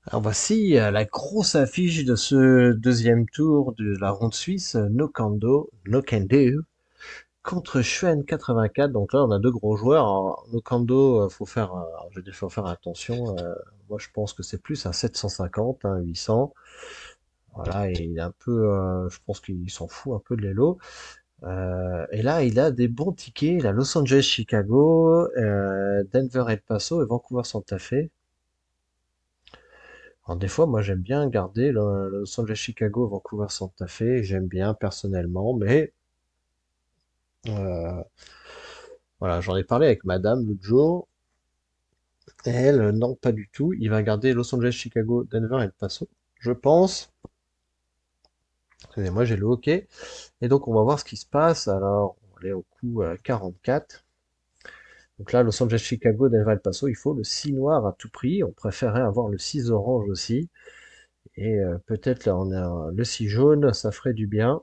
Alors voici la grosse affiche de ce deuxième tour de la ronde suisse, No Can Do contre Schwen 84. Donc là, on a deux gros joueurs. Alors, No Can Do, je vais dire, faut faire attention. Moi, je pense que c'est plus un 750, un 800. Voilà, et il est un peu, je pense qu'il s'en fout un peu de l'élo. Et là, il a des bons tickets. Il a Los Angeles, Chicago, Denver, El Paso et Vancouver, Santa Fe. Alors des fois, moi j'aime bien garder le Los Angeles, Chicago, Vancouver, Santa Fe. J'aime bien personnellement, mais euh, voilà, j'en ai parlé avec Madame l'autre jour. Et elle, non, pas du tout. Il va garder Los Angeles, Chicago, Denver et El Paso. Je pense. Excusez-moi, j'ai le hockey. Et donc on va voir ce qui se passe. Alors, on va aller au coup 44. Donc là, Los Angeles, Chicago, Denver, El Paso, il faut le 6 noir à tout prix. On préférait avoir le 6 orange aussi. Et peut-être là, on a le 6 jaune, ça ferait du bien.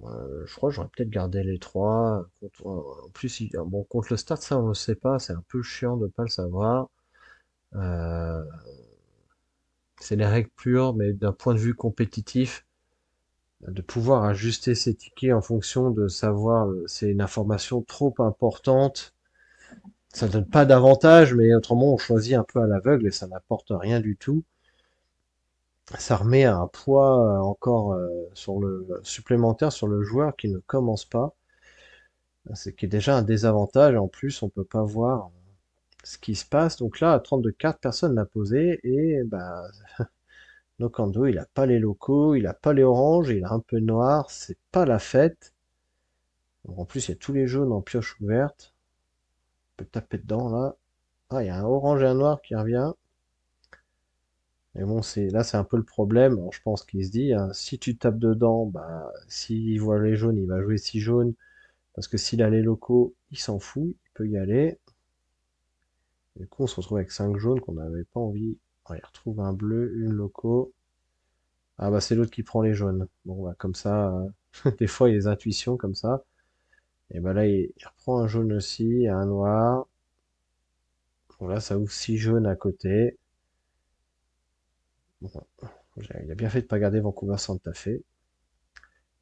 Je crois que j'aurais peut-être gardé les trois. En plus, bon, contre le start, ça, on ne le sait pas. C'est un peu chiant de pas le savoir. Euh, c'est les règles pures, mais d'un point de vue compétitif, de pouvoir ajuster ses tickets en fonction de savoir, c'est une information trop importante. Ça donne pas d'avantage, mais autrement, on choisit un peu à l'aveugle et ça n'apporte rien du tout. Ça remet un poids encore sur le supplémentaire sur le joueur qui ne commence pas. C'est qui est déjà un désavantage. En plus, on peut pas voir ce qui se passe. Donc là, à 32 cartes, personne n'a posé. Et bah, Nokando, il a pas les locaux, il a pas les oranges, il a un peu noir. C'est pas la fête. Donc, en plus, il y a tous les jaunes en pioche ouverte. On peut taper dedans là. Ah, il y a un orange et un noir qui revient. Mais bon, c'est un peu le problème. Alors, je pense qu'il se dit, hein, si tu tapes dedans, bah, s'il voit les jaunes, il va jouer 6 jaunes. Parce que s'il a les locaux, il s'en fout, il peut y aller. Du coup, on se retrouve avec 5 jaunes qu'on n'avait pas envie. Ah, il retrouve un bleu, une loco. Ah bah c'est l'autre qui prend les jaunes. Bon bah comme ça, des fois il y a des intuitions comme ça. Et bah là il reprend un jaune aussi, un noir. Bon là ça ouvre 6 jaunes à côté. Bon, il a bien fait de pas garder Vancouver Santa Fe.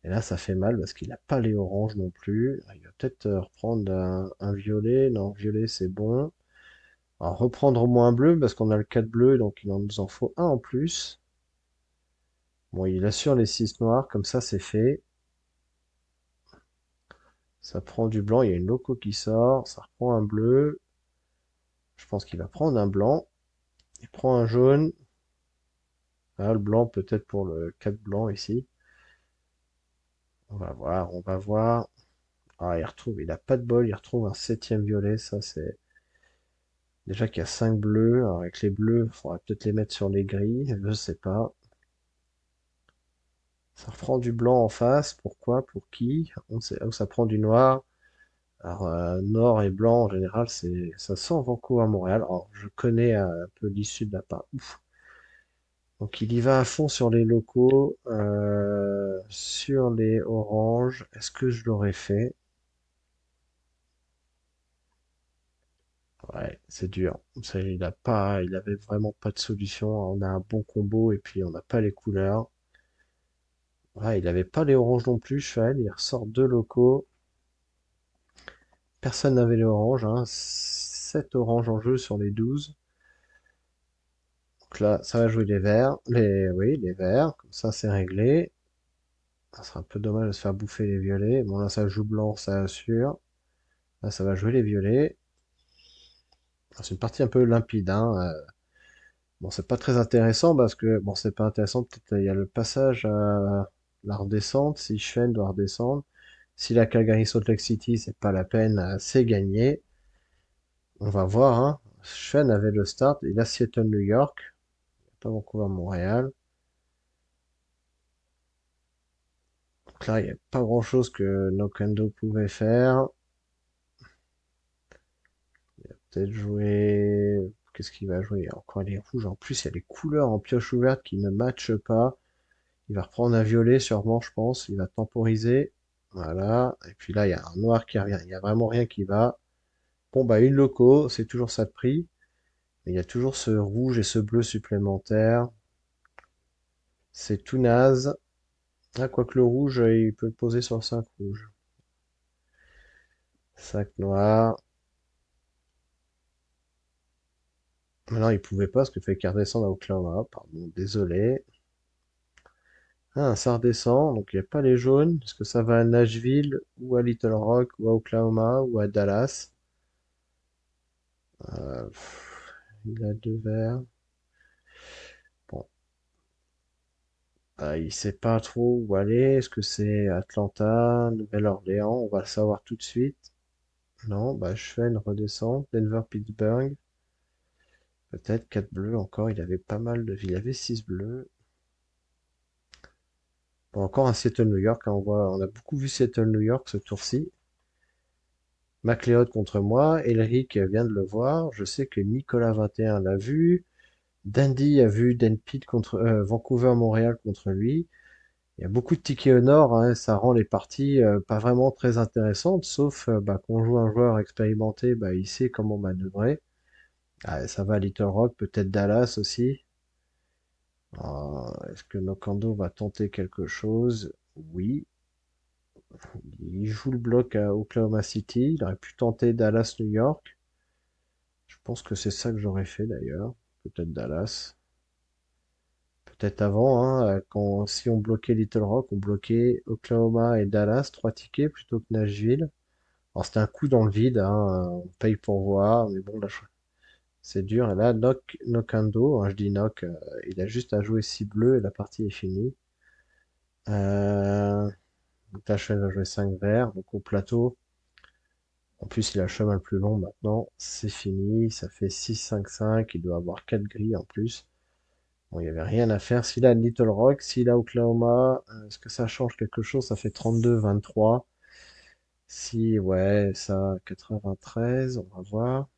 Et là ça fait mal parce qu'il n'a pas les oranges non plus. Il va peut-être reprendre un violet. Non, violet c'est bon. Alors reprendre au moins un bleu parce qu'on a le 4 bleu donc il nous en faut un en plus. Bon, il assure les 6 noirs, comme ça c'est fait. Ça prend du blanc, il y a une loco qui sort, ça reprend un bleu. Je pense qu'il va prendre un blanc. Il prend un jaune. Ah, le blanc peut-être pour le 4 blanc ici. On va voir, on va voir. Ah, il a pas de bol, il retrouve un septième violet, ça c'est... Déjà qu'il y a 5 bleus, alors avec les bleus, il faudra peut-être les mettre sur les gris, je sais pas. Ça reprend du blanc en face, pourquoi, pour qui? On sait, oh, ça prend du noir. Alors, noir et blanc, en général, ça sent Vancouver à Montréal. Alors, je connais un peu l'issue de la part. Ouf. Donc, il y va à fond sur les locaux, sur les oranges. Est-ce que je l'aurais fait? Ouais, c'est dur. Il avait vraiment pas de solution. On a un bon combo et puis on n'a pas les couleurs. Ouais, il avait pas les oranges non plus, Cheval. Il ressort deux locaux. Personne n'avait les oranges, hein. 7 oranges en jeu sur les 12. Donc là, ça va jouer les verts. Oui, les verts. Comme ça, c'est réglé. Ça sera un peu dommage de se faire bouffer les violets. Bon, là, ça joue blanc, ça assure. Là, ça va jouer les violets. C'est une partie un peu limpide, hein. Bon, c'est pas très intéressant parce que, bon, c'est pas intéressant. Peut-être il y a le passage à la redescente. Si Shen doit redescendre. Si la Calgary Salt Lake City, c'est pas la peine, c'est gagné. On va voir, hein. Shen avait le start. Il a Seattle, New York. Pas Vancouver, Montréal. Donc là, il n'y a pas grand-chose que Nokendo pouvait faire. Peut-être jouer... Qu'est-ce qu'il va jouer? Encore les rouges. En plus, il y a les couleurs en pioche ouverte qui ne matchent pas. Il va reprendre un violet sûrement, je pense. Il va temporiser. Voilà. Et puis là, il y a un noir qui revient. Il n'y a vraiment rien qui va. Bon, bah, une loco. C'est toujours ça de prix. Il y a toujours ce rouge et ce bleu supplémentaire. C'est tout naze. Ah, quoique le rouge, il peut le poser sur 5 rouges. 5 noirs. Maintenant, il pouvait pas parce qu'il fallait qu'il redescende à Oklahoma. Pardon, désolé. Ah, ça redescend, donc il n'y a pas les jaunes. Est-ce que ça va à Nashville, ou à Little Rock, ou à Oklahoma, ou à Dallas? Il a deux verts. Bon, il sait pas trop où aller. Est-ce que c'est Atlanta, Nouvelle-Orléans? On va le savoir tout de suite. Non, bah je fais une redescente. Denver, Pittsburgh. Peut-être 4 bleus encore. Il avait pas mal de... Il avait 6 bleus. Bon, encore un Seattle, New York, hein. On a beaucoup vu Seattle, New York ce tour-ci. McLeod contre moi. Elric vient de le voir. Je sais que Nicolas 21 l'a vu. Dandy a vu Dan Pitt contre Vancouver, Montréal contre lui. Il y a beaucoup de tickets au nord, hein, ça rend les parties pas vraiment très intéressantes, sauf bah, qu'on joue un joueur expérimenté, bah, il sait comment manœuvrer. Ah, ça va à Little Rock, peut-être Dallas aussi. Est-ce que Nokando va tenter quelque chose? Oui. Il joue le bloc à Oklahoma City. Il aurait pu tenter Dallas, New York. Je pense que c'est ça que j'aurais fait d'ailleurs. Peut-être Dallas. Peut-être avant, hein, si on bloquait Little Rock, on bloquait Oklahoma et Dallas, 3 tickets plutôt que Nashville. Alors c'était un coup dans le vide, hein, on paye pour voir, mais bon, là, c'est dur. Et là, Knockando, hein, je dis Knock, il a juste à jouer 6 bleus et la partie est finie. Euh, donc là, je vais jouer 5 verts, donc au plateau. En plus, il a le chemin le plus long maintenant. C'est fini, ça fait 6-5-5, il doit avoir 4 grilles en plus. Bon, il n'y avait rien à faire. S'il a Little Rock, s'il a Oklahoma, est-ce que ça change quelque chose? Ça fait 32-23. Si, ouais, ça, 93, on va voir.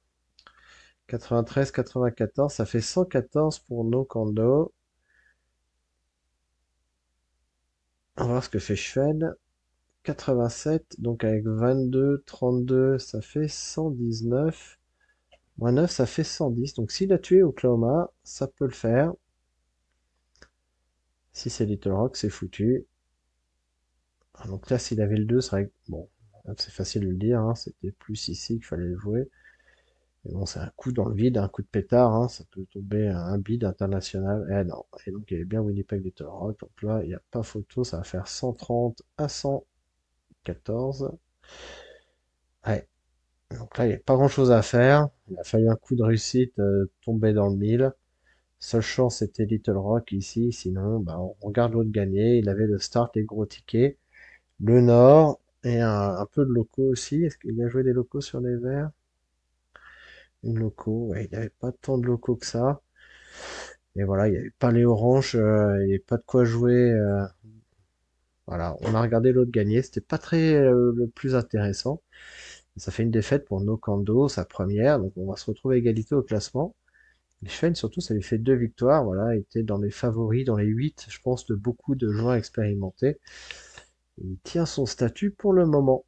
93, 94, ça fait 114 pour No Kando. On va voir ce que fait Schwen. 87, donc avec 22, 32, ça fait 119. Moins 9, ça fait 110. Donc s'il a tué Oklahoma, ça peut le faire. Si c'est Little Rock, c'est foutu. Donc là, s'il avait le 2, c'est vrai que, bon, c'est facile de le dire, hein, c'était plus ici qu'il fallait le jouer. Mais bon, c'est un coup dans le vide, un coup de pétard, hein, ça peut tomber à un bid international. Eh non. Et donc, il y avait bien Winnipeg Little Rock. Donc là, il n'y a pas photo, ça va faire 130 à 114. Ouais. Donc là, il n'y a pas grand-chose à faire. Il a fallu un coup de réussite, tomber dans le mille. Seule chance, c'était Little Rock ici. Sinon, bah, on regarde l'autre gagner. Il avait le start, les gros tickets. Le Nord et un peu de locaux aussi. Est-ce qu'il a joué des locaux sur les verts? Une locaux, ouais, il n'y avait pas tant de locaux que ça. Et voilà, il n'y avait pas les oranges, il n'y avait pas de quoi jouer. Voilà, on a regardé l'autre gagner. C'était pas très le plus intéressant. Ça fait une défaite pour Nokando, sa première. Donc on va se retrouver à égalité au classement. Et Schwen, surtout, ça lui fait 2 victoires. Voilà, il était dans les favoris, dans les 8, je pense, de beaucoup de joueurs expérimentés. Il tient son statut pour le moment.